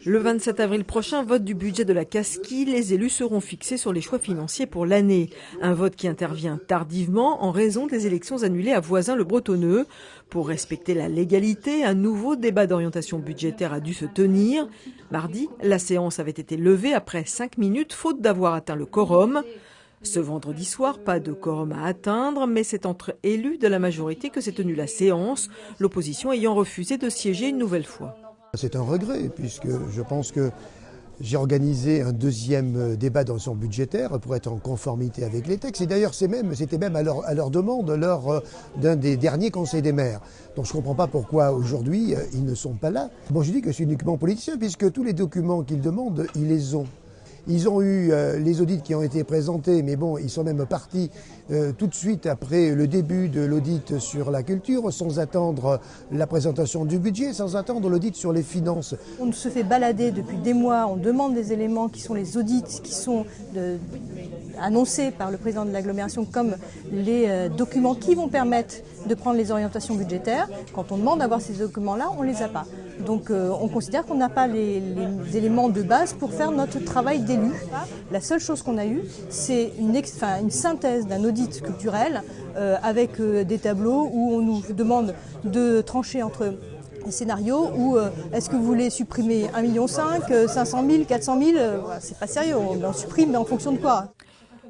Le 27 avril prochain, vote du budget de la Casquie. Les élus seront fixés sur les choix financiers pour l'année. Un vote qui intervient tardivement en raison des élections annulées à Voisins-le-Bretonneux. Pour respecter la légalité, un nouveau débat d'orientation budgétaire a dû se tenir. Mardi, la séance avait été levée après 5 minutes, faute d'avoir atteint le quorum. Ce vendredi soir, pas de quorum à atteindre, mais c'est entre élus de la majorité que s'est tenue la séance, l'opposition ayant refusé de siéger une nouvelle fois. C'est un regret, puisque je pense que j'ai organisé un deuxième débat d'orientation budgétaire pour être en conformité avec les textes. Et d'ailleurs, c'était même à leur demande lors d'un des derniers conseils des maires. Donc je ne comprends pas pourquoi aujourd'hui ils ne sont pas là. Bon, je dis que c'est uniquement politicien, puisque tous les documents qu'ils demandent, ils les ont. Ils ont eu les audits qui ont été présentés, mais bon, ils sont même partis tout de suite après le début de l'audit sur la culture, sans attendre la présentation du budget, sans attendre l'audit sur les finances. On se fait balader depuis des mois, on demande des éléments qui sont les audits, qui sont annoncés par le président de l'agglomération comme les documents qui vont permettre de prendre les orientations budgétaires. Quand on demande d'avoir ces documents-là, on ne les a pas. Donc on considère qu'on n'a pas les éléments de base pour faire notre travail d'élu. La seule chose qu'on a eue, c'est une synthèse d'un audit culturel avec des tableaux où on nous demande de trancher entre les scénarios où est-ce que vous voulez supprimer 1,5 million, 500 000, 400 000, c'est pas sérieux, on supprime mais en fonction de quoi?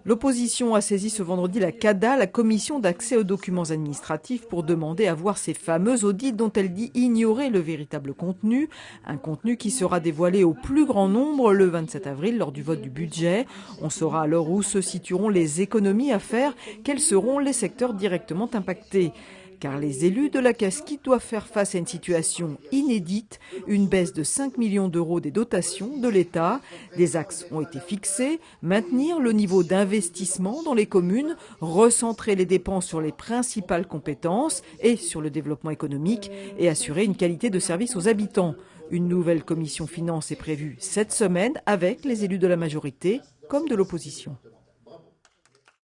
L'opposition a saisi ce vendredi la CADA, la commission d'accès aux documents administratifs, pour demander à voir ces fameux audits dont elle dit ignorer le véritable contenu. Un contenu qui sera dévoilé au plus grand nombre le 27 avril lors du vote du budget. On saura alors où se situeront les économies à faire, quels seront les secteurs directement impactés. Car les élus de la Casquie doivent faire face à une situation inédite, une baisse de 5 millions d'euros des dotations de l'État. Des axes ont été fixés, maintenir le niveau d'investissement dans les communes, recentrer les dépenses sur les principales compétences et sur le développement économique et assurer une qualité de service aux habitants. Une nouvelle commission finances est prévue cette semaine avec les élus de la majorité comme de l'opposition.